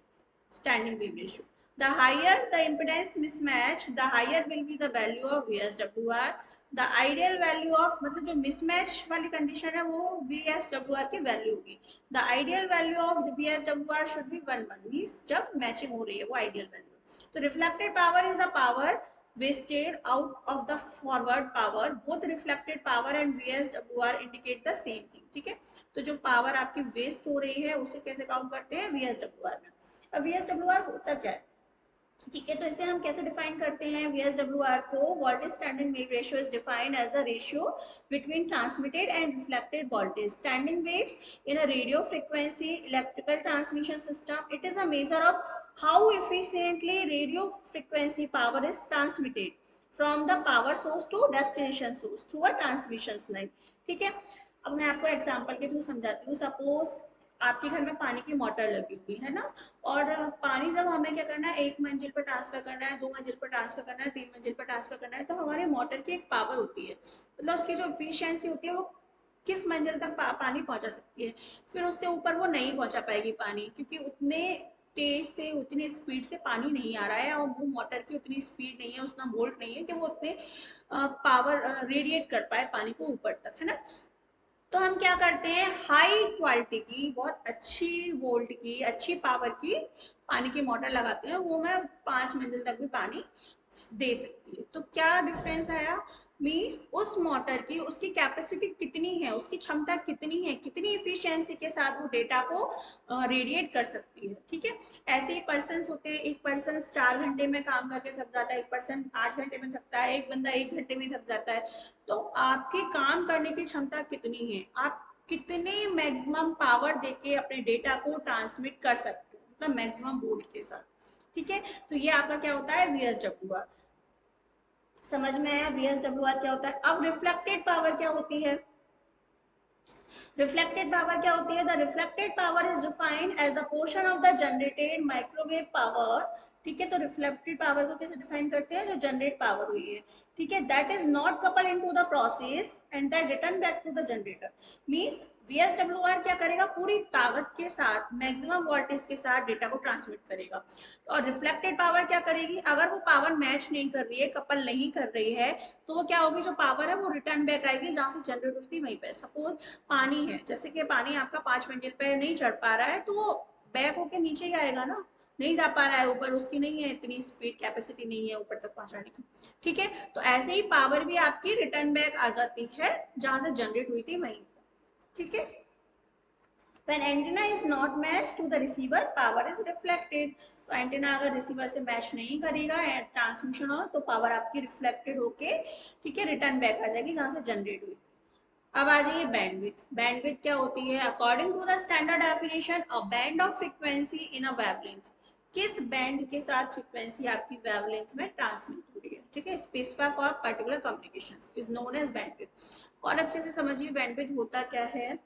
standing wave ratio. The higher the impedance mismatch, the higher will be the value of VSWR. The ideal value of, मतलब जो mismatch वाली condition है वो VSWR की value होगी. The ideal value of VSWR should be 1 means जब matching हो रही है वो ideal value. तो reflected power is the power wasted out of the forward power. Both reflected power and VSWR indicate the same thing. ठीक है, तो जो power आपकी waste हो रही है उसे कैसे काउंट करते हैं, VSWR में. अब VSWR होता क्या है, ठीक है, तो इसे हम कैसे डिफाइन करते हैं VSWR को, voltage standing wave ratio is defined as the ratio between transmitted and reflected voltage standing waves in a radio frequency electrical transmission system. It is a measure of how efficiently radio frequency power is transmitted from the power source to destination source through a transmission line. ठीक है, अब मैं आपको example के through समझाती हूँ. Suppose आपके घर में पानी की मोटर लगी हुई है ना, और पानी जब हमें क्या करना है, 1 मंजिल पर ट्रांसफर करना है, 2 मंजिल पर ट्रांसफर करना है, 3 मंजिल पर ट्रांसफर करना है, तो हमारे मोटर की एक पावर होती है, मतलब उसकी जो एफिशिएंसी होती है वो किस मंजिल तक पानी पहुंचा सकती है. फिर उससे ऊपर वो नहीं पहुंचा पाएगी पानी, क्योंकि उतने तेज से उतनी स्पीड से पानी नहीं आ रहा है, और वो मोटर की उतनी स्पीड नहीं है, उतना वोल्ट नहीं है कि वो उतने पावर रेडिएट कर पाए पानी को ऊपर तक, है ना. तो हम क्या करते हैं, हाई क्वालिटी की, बहुत अच्छी वोल्ट की, अच्छी पावर की पानी की मोटर लगाते हैं, वो मैं 5 मंजिल तक भी पानी दे सकती है. तो क्या डिफरेंस आया, मीन्स उस मोटर की, उसकी कैपेसिटी कितनी है, उसकी क्षमता कितनी है, कितनी इफिशियंसी के साथ वो डेटा को रेडिएट कर सकती है. ठीक है, ऐसे ही पर्सन होते हैं, एक पर्सन 4 घंटे में काम करके थक जाता है, एक पर्सन 8 घंटे में थकता है, एक बंदा 1 घंटे में थक जाता है. तो आपकी काम करने की क्षमता कितनी है, आप कितने मैक्सिमम पावर देके अपने डेटा को ट्रांसमिट कर सकते हो, मतलब मैक्सिमम वोल्ट के साथ. ठीक है, तो ये आपका क्या होता है, VSWR. समझ में आया VSWR क्या होता है. अब रिफ्लेक्टेड पावर क्या होती है, रिफ्लेक्टेड पावर क्या होती है, the reflected power is defined as the portion of the generated microwave power. ठीक है, तो रिफ्लेक्टेड पावर को कैसे डिफाइन करते हैं, जो जनरेट पावर हुई है, ठीक है, that is not couple into the process and that return back to the generator. Means VSWR क्या करेगा, पूरी ताकत के साथ, मैक्सिमम वोल्टेज के साथ डेटा को ट्रांसमिट करेगा. और रिफ्लेक्टेड पावर क्या करेगी, अगर वो पावर मैच नहीं कर रही है, कपल नहीं कर रही है, तो वो क्या होगी, जो पावर है वो रिटर्न बैक आएगी जहां से जनरेट हुई थी वहीं पे. सपोज पानी है, जैसे कि पानी आपका 5 मंजिल पे नहीं चढ़ पा रहा है, तो वो बैक होके नीचे ही आएगा ना, नहीं जा पा रहा है ऊपर, उसकी नहीं है इतनी स्पीड, कैपेसिटी नहीं है ऊपर तक पहुंचाने की. ठीक है, तो ऐसे ही पावर भी आपकी रिटर्न बैक आ जाती है जहां से जनरेट हुई थी वहीं. ठीक है, when antenna is not matched to the receiver, power is reflected. तो एंटेना अगर रिसीवर से मैच नहीं करेगा, ट्रांसमिशन हो, तो पावर आपकी रिफ्लेक्टेड होके, ठीक है, रिटर्न बैक आ जाएगी जहां से जनरेट हुई. अब आ जाइए बैंडविड्थ. बैंडविड्थ क्या होती है, according to the standard definition, a band of frequency in a wavelength. किस बैंड के साथ फ्रीक्वेंसी आपकी वेवलेंथ में ट्रांसमिट हो रही है, ठीक है, specify for particular communications is known as bandwidth. और अच्छे से समझिए बैंडविड्थ होता क्या है.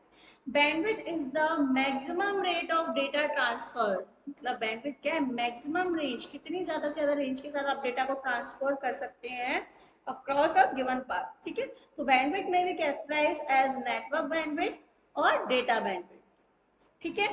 Bandwidth is the maximum rate of data transfer. मतलब बैंडविड्थ क्या है, मैक्सिमम रेंज, कितनी ज्यादा से ज्यादा रेंज के साथ आप डेटा को ट्रांसफर कर सकते हैं अक्रॉस अ गिवन पाथ. ठीक है, तो बैंडविड्थ में भी कैरेक्टराइज एज नेटवर्क बैंडविड्थ और डेटा बैंडविड्थ. ठीक है,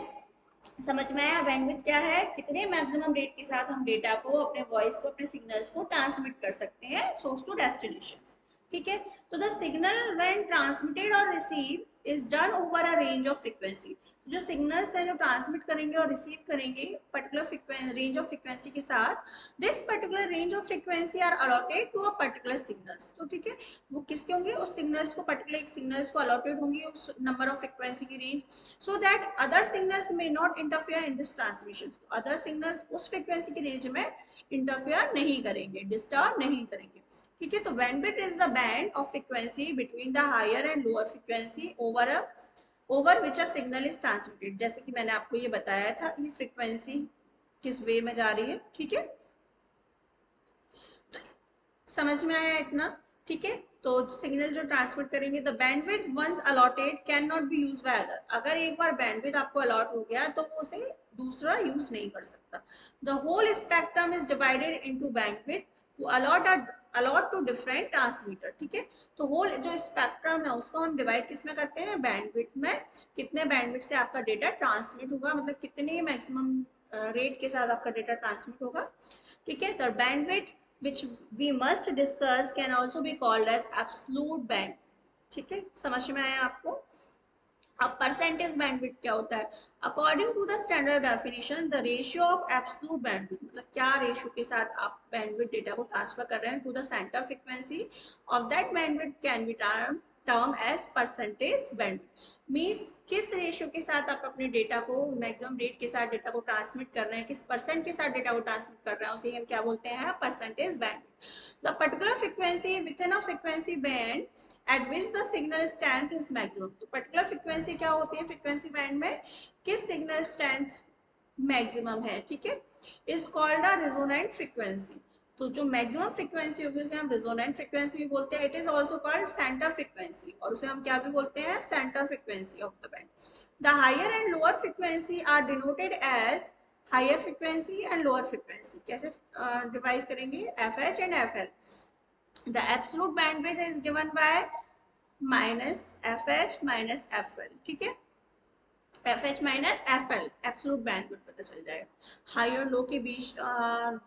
समझ में आया बैंडविड्थ क्या है, कितने मैक्सिमम रेट के साथ हम डेटा को, अपने वॉइस को, अपने सिग्नल्स को ट्रांसमिट कर सकते हैं सोर्स टू डेस्टिनेशन. ठीक है, तो द सिग्नल व्हेन ट्रांसमिटेड और receive is done over a range of frequency. जो सिग्नल्स हैं जो ट्रांसमिट करेंगे और रिसीव करेंगे पर्टिकुलर रेंज ऑफ फ्रीक्वेंसी के साथ, this particular range of frequency are allotted to a particular signals. तो ठीक है, वो किसके होंगे, उस सिग्नल्स को, पर्टिकुलर सिग्नल्स को अलॉटेड होंगी उस नंबर ऑफ फ्रीक्वेंसी की range, so that other signals may not interfere in this transmission. other signals उस frequency की range में interfere नहीं करेंगे, disturb नहीं करेंगे. ठीक है, तो bandwidth is the band of frequency between the higher and lower frequency over which a signal is transmitted. जैसे कि मैंने आपको ये बताया था, ये frequency किस वे में जा रही है. ठीक है, समझ में आया इतना. ठीक है, तो सिग्नल जो ट्रांसमिट करेंगे, the bandwidth once allotted can not be use by other. अगर एक बार बैंडविड्थ आपको अलॉट हो गया तो वो उसे दूसरा यूज नहीं कर सकता. The whole spectrum is divided into bandwidth to allot to different transmitter, ठीक है। तो वो जो स्पेक्ट्रम है उसको हम डिवाइड किस में करते हैं, बैंडविड्थ में। कितने बैंडविड्थ से आपका डेटा ट्रांसमिट होगा, मतलब कितने मैक्सिमम रेट के साथ आपका डेटा ट्रांसमिट होगा, ठीक है। The bandwidth which we must discuss can also be called as absolute band, ठीक है, समझ में आया आपको। अब परसेंटेज बैंडविड्थ क्या होता है, according to the standard definition the ratio of absolute bandwidth, मतलब क्या रेशियो के साथ आप बैंडविड्थ डेटा को ट्रांसफर कर रहे हैं to the centre frequency of that bandwidth can be term as percentage bandwidth. Means किस रेशियो के साथ आप अपने डेटा को मैक्सिमम रेट के साथ डेटा को ट्रांसमिट कर रहे हैं, किस परसेंट के साथ डेटा को ट्रांसमिट कर रहे हैं, उसे हम क्या बोलते हैं, percentage bandwidth. The particular frequency with in a frequency band at which the signal strength is maximum, तो पर्टिकुलर फ्रीक्वेंसी क्या होती है, फ्रीक्वेंसी बैंड में किस सिग्नल स्ट्रेंथ मैक्सिमम है, ठीक है, is called a resonant frequency. तो जो मैक्सिमम फ्रीक्वेंसी होगी उसे हम रेजोनेंट फ्रीक्वेंसी भी बोलते हैं। It is also called centre frequency, और उसे हम क्या भी बोलते हैं, centre frequency of the band. The higher and lower frequency are denoted as higher frequency and lower frequency. कैसे डिवाइड करेंगे, F H and F L. The absolute bandwidth is given by minus F H minus F L, ठीक है, F H minus F L, absolute bandwidth पता चल जाएगा। High और लो के बीच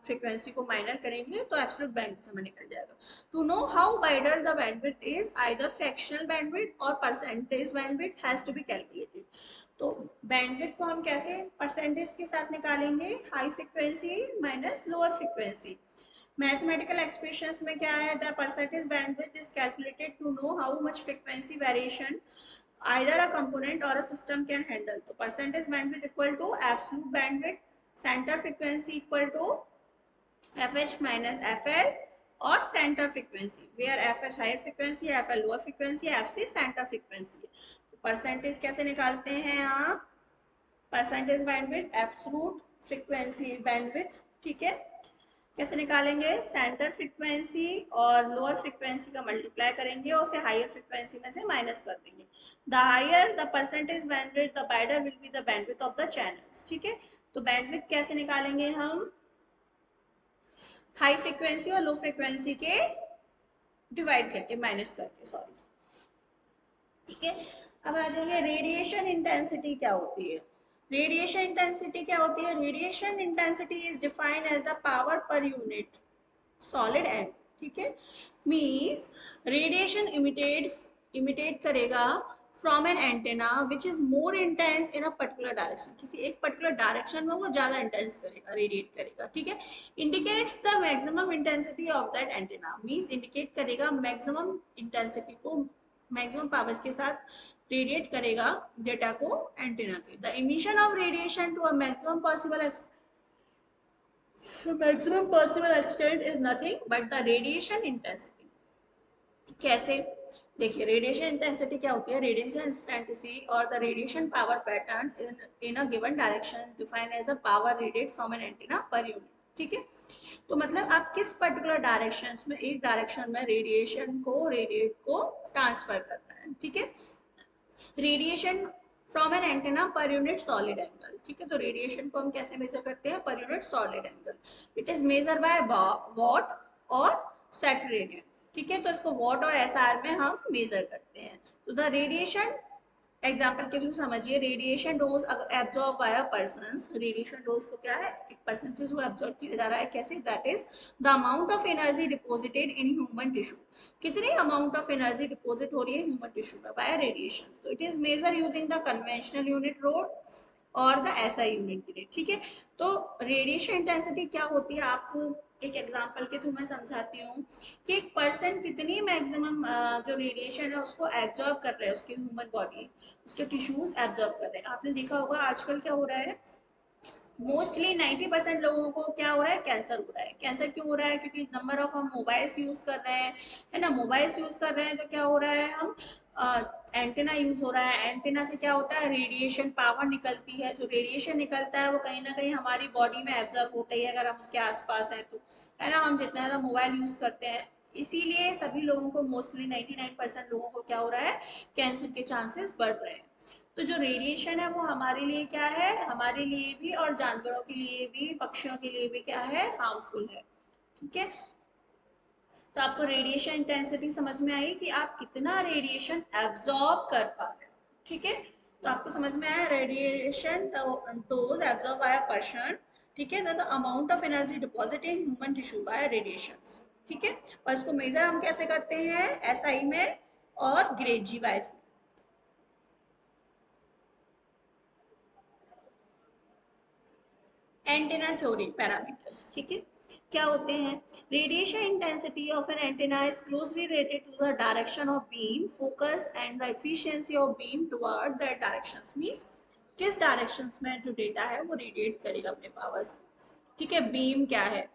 frequency को माइनर करेंगे तो एब्सोल्यूट बैंडविड्थ हमें निकल जाएगा। To know how wider the bandwidth is, either fractional bandwidth और percentage bandwidth has to be calculated. तो बैंडविड्थ को हम कैसे परसेंटेज के साथ निकालेंगे, high frequency minus lower frequency. Mathematical expressions में क्या है, the percentage bandwidth is calculated to know how much frequency variation either a component or a system can handle। तो percentage bandwidth equal to absolute bandwidth, center frequency equal to fh minus fl, और center frequency where fh higher frequency, fl lower frequency, fc center frequency। तो percentage कैसे निकालते हैं आप, percentage bandwidth absolute frequency bandwidth, ठीक है, कैसे निकालेंगे, सेंटर फ्रीक्वेंसी और लोअर फ्रीक्वेंसी का मल्टीप्लाई करेंगे और उसे हायर फ्रीक्वेंसी में से माइनस कर देंगे। The higher the percentage bandwidth the wider will be the bandwidth of the channels, ठीक है। तो बैंडविड्थ कैसे निकालेंगे हम, हाई फ्रीक्वेंसी और लो फ्रीक्वेंसी के डिवाइड करके, माइनस करके, सॉरी, ठीक है। अब आ जाइए, रेडिएशन इंटेंसिटी क्या होती है। रेडिएशन इंटेंसिटी क्या होती है, radiation intensity is defined as the power per unit solid end, ठीक है, मीन्स रेडिएशन इमिटेट करेगा from an antenna which is more intense in a particular direction, किसी एक पर्टिकुलर डायरेक्शन में वो ज्यादा इंटेंस करेगा, रेडिएट करेगा, ठीक है। Indicates the maximum intensity of that antenna, means indicate करेगा मैक्सिमम इंटेंसिटी को, मैक्सिमम पावर्स के साथ रेडिएट करेगा डेटा को एंटेना के। The emission of radiation to a maximum possible the maximum possible extent is nothing but the radiation intensity। कैसे, देखिए radiation intensity क्या होती है, रेडिएशन इंटेंसिटी और the radiation power pattern in a given direction defined as the power radiate from an antenna per unit, ठीक है। तो मतलब आप किस पर्टिकुलर डायरेक्शन में, एक डायरेक्शन में रेडिएशन को, रेडिएट को ट्रांसफर करना है, ठीक है। Radiation from an antenna per unit solid angle, ठीक है। तो रेडिएशन को हम कैसे मेजर करते हैं, पर unit solid angle. It is measure by what और सेट रेडियन, ठीक है। तो इसको वॉट और एसआर में हम मेजर करते हैं। तो द रेडिएशन एग्जाम्पल के थ्रू समझिए, radiation dose absorb by a person, radiation dose को क्या है, एक परसेंटेज वो एब्जॉर्ब किया जा रहा है, कैसे, that is the amount of energy deposited in human tissue, कितनी अमाउंट ऑफ एनर्जी डिपोजिट हो रही है ह्यूमन टिश्यू में बाय रेडिएशन। तो it is measure using the conventional unit rad और द एसआई यूनिट ग्रेड, ठीक है। तो रेडिएशन इंटेंसिटी क्या होती है, आपको एक एग्जांपल के थ्रू मैं समझाती हूँ कि एक पर्सन कितनी मैक्सिमम जो रेडिएशन है उसको एब्जॉर्ब कर रहे हैं, उसकी ह्यूमन बॉडी, उसके टिश्यूज एब्जॉर्ब कर रहे हैं। आपने देखा होगा आजकल क्या हो रहा है, मोस्टली 90% लोगों को क्या हो रहा है, कैंसर हो रहा है। कैंसर क्यों हो रहा है, क्योंकि नंबर ऑफ हम मोबाइल्स यूज कर रहे हैं, है ना, मोबाइल्स यूज कर रहे हैं तो क्या हो रहा है, हम एंटेना यूज हो रहा है, एंटेना से क्या होता है, रेडिएशन पावर निकलती है, जो रेडिएशन निकलता है वो कहीं ना कहीं हमारी बॉडी में एब्जॉर्ब होता ही है अगर हम उसके आसपास हैं तो, है ना। हम जितना ज़्यादा मोबाइल यूज करते हैं, इसीलिए सभी लोगों को, मोस्टली 99% लोगों को क्या हो रहा है, कैंसर के चांसेस बढ़ रहे हैं। तो जो रेडिएशन है वो हमारे लिए क्या है, हमारे लिए भी और जानवरों के लिए भी, पक्षियों के लिए भी क्या है, हार्मफुल है, ठीक है। तो आपको रेडिएशन इंटेंसिटी समझ में आई कि आप कितना रेडिएशन एब्जॉर्ब कर पा रहे हो, ठीक है। तो आपको समझ में आया radiation dose absorb by a person, ठीक है, the amount of energy deposit in human tissue bye radiation, ठीक है। और इसको मेजर हम कैसे करते हैं, एसआई में और grays wise. Antenna theory parameters, ठीक है, क्या होते हैं। Radiation intensity of an antenna is closely related to the direction of beam focus and the efficiency of beam toward that directions, means किस डायरेक्शंस में जो data है वो रेडिएट करेगा अपने पावर्स, ठीक है। बीम क्या है,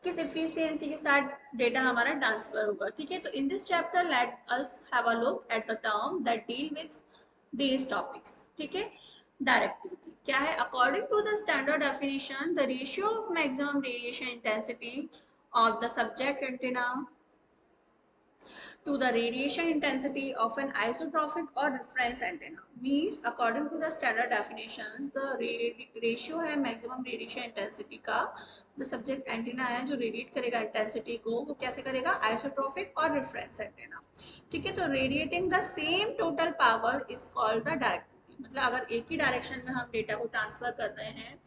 किस एफिशिएंसी के साथ डेटा हमारा ट्रांसफर होगा, ठीक है। तो in this chapter let us have a look at the term that deal with these topics, ठीक है। डायरेक्टिविटी क्या है, according to the standard definition the ratio of maximum radiation intensity of the subject antenna to the radiation intensity of an isotropic or reference antenna, means according to the standard definitions the ratio है maximum radiation intensity का, जो subject antenna है जो radiate करेगा intensity को वो कैसे करेगा, आइसोट्रोपिक और रेफरेंस एंटीना, ठीक है। तो radiating the same total power is called the directivity, मतलब अगर एक ही डायरेक्शन में हम डेटा को ट्रांसफर कर रहे हैं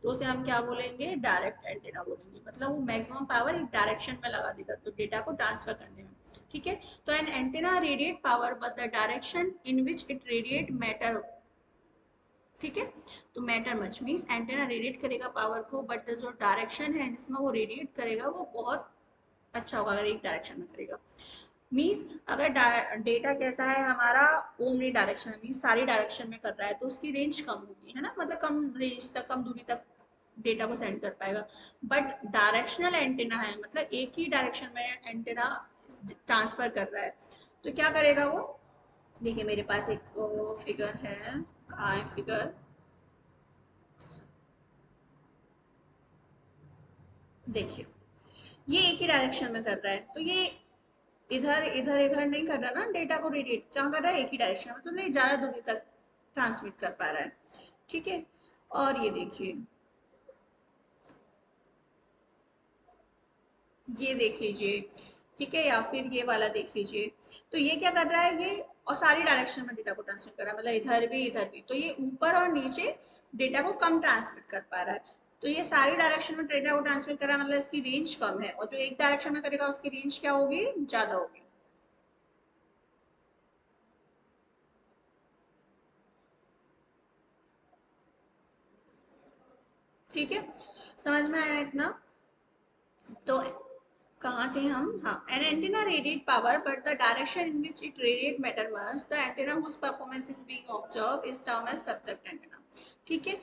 तो उसे हम क्या बोलेंगे, डायरेक्ट एंटीना बोलेंगे, मतलब वो मैक्सिमम पावर एक डायरेक्शन में लगा देगा तो डेटा को ट्रांसफर करने में, ठीक है। तो an antenna radiate power but the direction in which it radiate matter, ठीक है। तो matter much means antenna radiate करेगा पावर को बट जो डायरेक्शन है जिसमें वो रेडिएट करेगा वो बहुत अच्छा होगा अगर एक डायरेक्शन में करेगा। मीन्स अगर डेटा कैसा है हमारा, ओमनी डायरेक्शन में मीन्स सारी डायरेक्शन में कर रहा है तो उसकी रेंज कम होगी, है ना, मतलब कम रेंज तक, कम दूरी तक डेटा को सेंड कर पाएगा। बट डायरेक्शनल एंटेना है, मतलब एक ही डायरेक्शन में एंटेना ट्रांसफर कर रहा है तो क्या करेगा वो, देखिए मेरे पास एक फिगर है, कहाँ है फिगर, देखिए ये एक ही डायरेक्शन में कर रहा है तो ये इधर इधर इधर नहीं कर रहा ना, डेटा को रेडिएट क्या कर रहा है, एक ही डायरेक्शन में, तो ये ज्यादा दूरी तक ट्रांसमिट कर पा रहा है, ठीक है। और ये देखिए, ये देख लीजिए, ठीक है, या फिर ये वाला देख लीजिए। तो ये क्या कर रहा है, ये और सारी डायरेक्शन में डेटा को ट्रांसमिट कर रहा है, मतलब इधर भी, तो ये ऊपर और नीचे डेटा को कम ट्रांसमिट कर पा रहा है। तो ये सारी डायरेक्शन में डेटा को ट्रांसमिट कर रहा है, मतलब इसकी रेंज कम है, और जो एक डायरेक्शन में करेगा उसकी रेंज क्या होगी, ज्यादा होगी, ठीक है। समझ में आया इतना। तो कहाँ थे हम, हाँ, an antenna radiate power but the direction in which it radiate matter much, the antenna whose performance is being observe is term as subject antenna, ठीक है।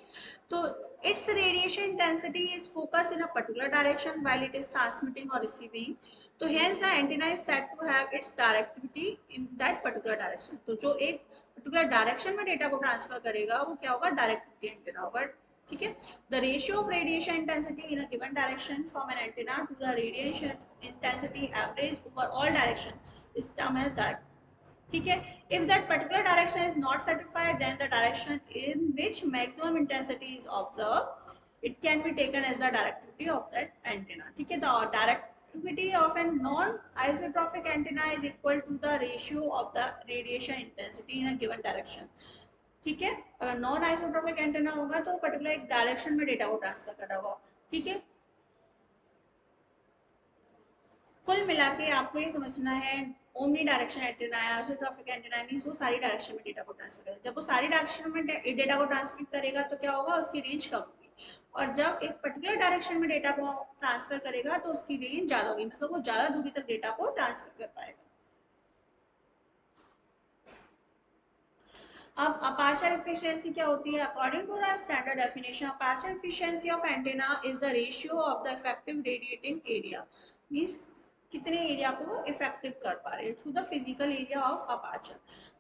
तो its radiation intensity is focus in a particular direction while it is transmitting और receiving, तो hence the antenna is said to have its directivity in that particular direction, तो जो एक particular direction में data को ट्रांसफर करेगा वो क्या होगा, डायरेक्टिविटी एंटीना होगा, ठीक है। The ratio of radiation intensity in a given direction from an antenna to the radiation intensity average over all direction is termed as direct, ठीक है। If that particular direction is not satisfied, then the direction in which maximum intensity is observed, it can be taken as the directivity of that antenna, ठीक है। The directivity of a non-isotropic antenna is equal to the ratio of the radiation intensity in a given direction, ठीक है। अगर non isotropic antenna होगा तो particular एक direction में data को ट्रांसफर कर रहा होगा, ठीक है। कुल मिला के आपको ये समझना है, ओमनी डायरेक्शन एंटेना है, आइसोट्रोपिक एंटेना मींस वो सारी डायरेक्शन में डेटा को ट्रांसफर करेगा, जब वो सारी डायरेक्शन में डेटा को ट्रांसमिट करेगा तो क्या होगा, उसकी रेंज कम होगी, और जब एक पर्टिकुलर डायरेक्शन में डेटा को ट्रांसफर करेगा तो उसकी रेंज ज्यादा होगी, मतलब वो ज्यादा दूरी तक डेटा को ट्रांसफर कर पाएगा। अब अपर्चर एफिशिएंसी क्या होती है, according to the standard definition aperture efficiency of antenna is the ratio of the effective radiating area, means कितने एरिया को वो इफेक्टिव कर पा रहे हैं through the physical area of aperture,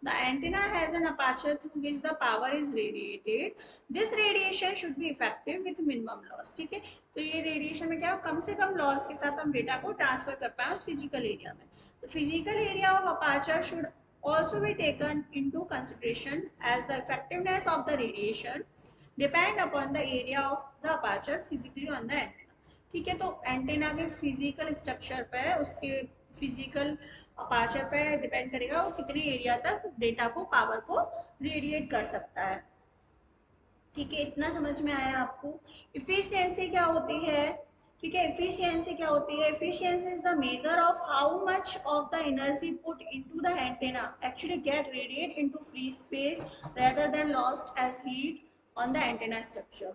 the antenna has an aperture through which the power is radiated, this radiation should be effective with minimum loss, ठीक है। तो ये रेडिएशन में क्या हो, कम से कम लॉस के साथ हम डेटा को ट्रांसफर कर पाए उस फिजिकल एरिया में, तो physical area of aperture should also be taken into consideration as the effectiveness of the radiation depend upon the area of the aperture physically on the antenna, ठीक है, तो antenna के physical structure पे, उसके physical aperture पे depend करेगा वो कितने एरिया तक डेटा को, पावर को रेडिएट कर सकता है। ठीक है, इतना समझ में आया आपको। इफिशियंसी क्या होती है? ठीक है, इफिशियंसी क्या होती है? Efficiency is the measure of how much of the energy put into the antenna actually get radiate into free space rather than lost as heat on the antenna structure.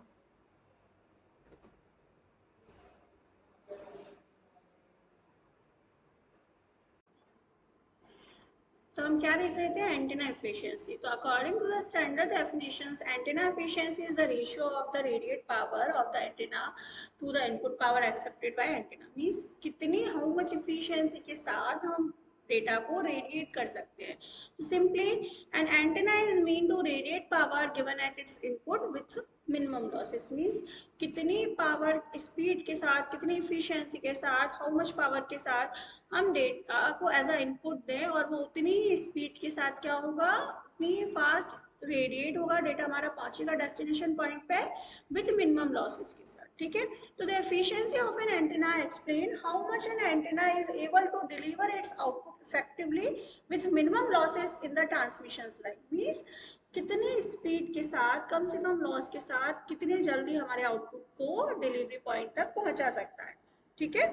तो हम क्या देख रहे थे? Antenna efficiency. तो according to the standard definitions, antenna efficiency is the ratio of the radiate power of the antenna to the input power accepted by antenna. Means कितनी, how much efficiency के साथ हम डेटा को radiate कर सकते हैं। तो simply an antenna is mean to radiate power given at its input with minimum losses. Means कितनी पावर स्पीड के साथ, कितनी इफिशिएंसी के साथ, हाउ मच पावर के साथ हम डेटा को एज अ इनपुट दें और वो उतनी ही स्पीड के साथ क्या होगा, उतनी ही फास्ट रेडिएट होगा, डेटा हमारा पहुंचेगा डेस्टिनेशन पॉइंट पे विथ मिनिमम लॉसेस के साथ। ठीक है, तो the efficiency of an antenna explain how much an antenna is able to deliver its output effectively with minimum losses in the transmission line. Means कितनी speed के साथ, कम से कम लॉस के साथ, कितने जल्दी हमारे आउटपुट को डिलीवरी पॉइंट तक पहुंचा सकता है। ठीक है,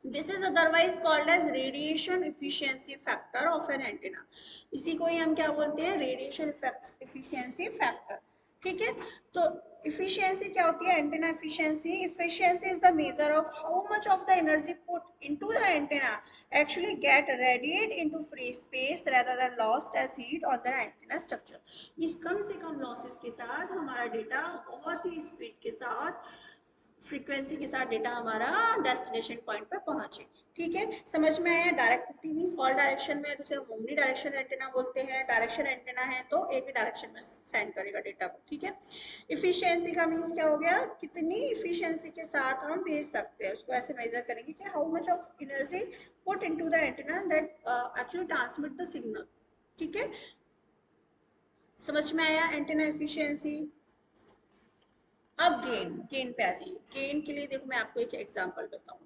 this is otherwise called as radiation efficiency factor of an antenna. इसी को ही हम क्या बोलते हैं? Radiation efficiency factor. ठीक है, तो इफिशियंसी क्या होती है? Antenna efficiency, efficiency is the measure of how much of the energy put into the antenna actually get radiate into free space rather than lost as heat on the antenna structure। इस कम से कम losses के साथ हमारा data बहुत ही speed के साथ, frequency के साथ डेटा हमारा डेस्टिनेशन पॉइंट पर पहुंचे। ठीक है, समझ में आया? डायरेक्टिविटी मींस ऑल डायरेक्शन में, तो उसे हम ओमनी डायरेक्शन एंटेना बोलते हैं। डायरेक्शन एंटेना है तो एक ही डायरेक्शन में सेंड करेगा डेटा को। ठीक है, इफिशियंसी का मींस क्या हो गया? कितनी इफिशियंसी के साथ हम भेज सकते हैं, उसको ऐसे मेजर करेंगे कि how much of energy put into the antenna that actually transmit the signal. ठीक है, समझ में आया एंटेना एफिशिएंसी? अब गेन पे आ जाइए। गेन के लिए देखो मैं आपको एक एग्जांपल बताऊं,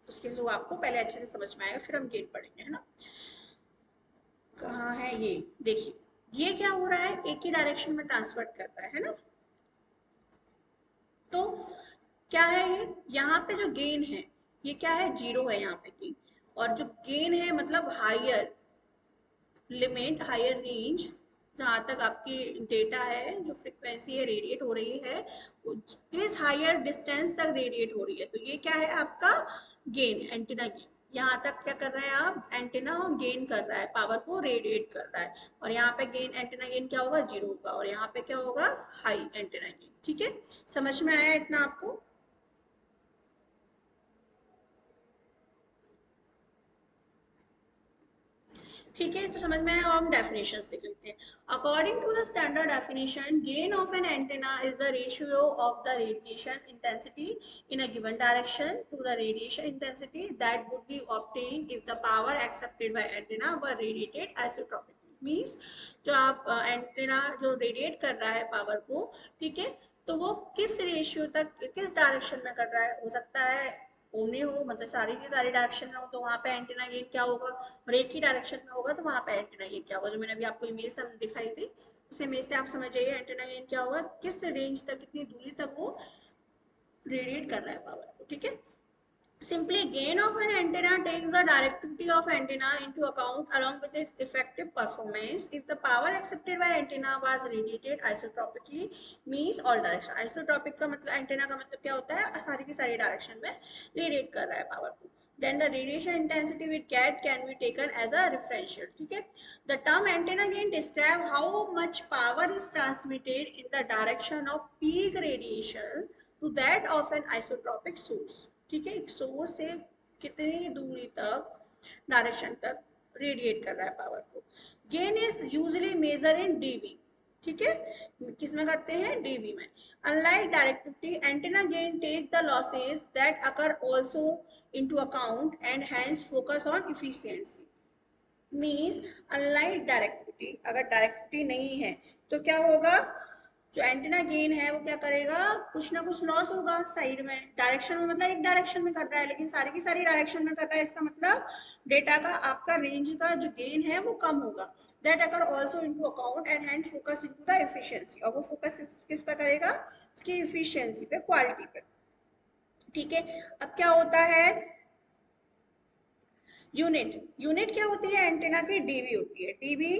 उसके जो आपको पहले अच्छे से समझ में आएगा, फिर हम गेन पढ़ेंगे, है ना। कहाँ है ये? देखिए, ये क्या हो रहा है? एक ही डायरेक्शन में ट्रांसफर कर रहा है ना। तो क्या है ये? यहाँ पे जो गेन है ये क्या है? 0 है यहाँ पे गेन। और जो गेन है मतलब हायर लिमिट, हायर रेंज, जहाँ तक आपकी डेटा है, जो फ्रिक्वेंसी है रेडिएट हो रही है, इस हायर डिस्टेंस तक रेडिएट हो रही है। तो ये क्या है आपका? Gain, antenna gain. यहाँ तक क्या कर रहा है आप? एंटीना गेन कर रहा है, पावर को रेडिएट कर रहा है। और यहाँ पे गेन, एंटीना गेन क्या होगा? 0 होगा। और यहाँ पे क्या होगा? High antenna gain. ठीक है, समझ में आया इतना आपको? ठीक है, तो समझ में आया। हम डेफिनेशन देख लेते हैं। According to the standard definition, gain of an antenna is the ratio of the radiation intensity in a given direction to the radiation intensity that would be obtained if the power accepted by antenna were radiated isotropically। Means जो आप antenna जो radiate कर रहा है power को, ठीक है, तो वो किस रेशियो तक, किस डायरेक्शन में कर रहा है? हो सकता है ओमनी हो, मतलब सारी की सारी डायरेक्शन में हो, तो वहाँ पे एंटीना गेन क्या होगा? और एक ही डायरेक्शन में होगा तो वहाँ पे एंटीना गेन क्या होगा? जो मैंने अभी आपको इमेज से दिखाई थी, उस इमेज से आप समझ जाइए एंटीना गेन क्या होगा, किस रेंज तक, कितनी दूरी तक वो रेडिएट कर रहा है पावर को। ठीक है, simply gain of an antenna takes the directivity of antenna into account along with its effective performance if the power accepted by antenna was radiated isotropically means all direction। isotropic का मतलब, antenna का मतलब क्या होता है? सारी की सारी डायरेक्शन में रेडिएट कर रहा है पावर को। then the radiation intensity we get can be taken as a referential। ठीक है, the term antenna gain describe how much power is transmitted in the direction of peak radiation to that of an isotropic source। ठीक है, एक source से कितनी दूरी तक, direction तक रेडिएट कर रहा है पावर को। Gain is usually measure in dB. ठीक है, किस में करते हैं? डीबी में। Unlike directivity, antenna gain take the losses that occur also into account and hence focus on efficiency. Means unlike directivity, अगर डायरेक्टिविटी नहीं है तो क्या होगा? जो एंटीना गेन है वो क्या करेगा, कुछ ना कुछ लॉस होगा साइड में, डायरेक्शन में, मतलब एक डायरेक्शन में कर रहा है लेकिन सारी की सारी डायरेक्शन में कर रहा है, इसका मतलब डेटा का आपका रेंज का जो गेन है वो कम होगा। That occur also into account and hand focus into the efficiency, और वो फोकस किस पे करेगा, उसकी एफिशिएंसी पे, क्वालिटी पे। ठीक है, अब क्या होता है, यूनिट, यूनिट क्या होती है एंटेना की, डीबी होती है, डीबी।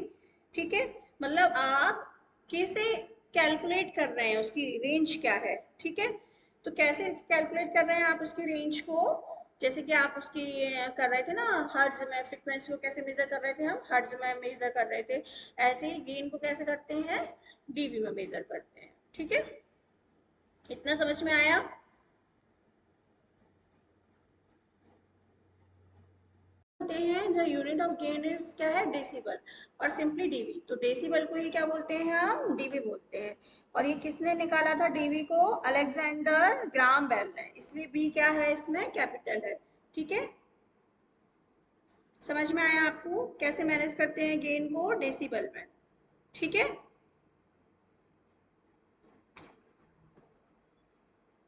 ठीक है, मतलब आप कैसे कैलकुलेट कर रहे हैं उसकी रेंज क्या है। ठीक है, तो कैसे कैलकुलेट कर रहे हैं आप उसकी रेंज को, जैसे कि आप उसकी कर रहे थे ना हर्ट्ज में, फ्रीक्वेंसी को कैसे मेजर कर रहे थे हम, हर्ट्ज में मेजर कर रहे थे, ऐसे ही गेन को कैसे करते हैं, डीबी में मेजर करते हैं। ठीक है, इतना समझ में आया। बोलते हैं the unit of gain is क्या है, डेसिबल, और सिंपली डीबी, तो डेसिबल को ही क्या बोलते हैं हम, डीबी बोलते हैं। और ये किसने निकाला था डीबी को, अलेक्जेंडर ग्राम बेल ने, इसलिए बी क्या है इसमें, कैपिटल है। ठीक है, समझ में आया आपको कैसे मैनेज करते हैं गेन को डेसिबल में। ठीक है।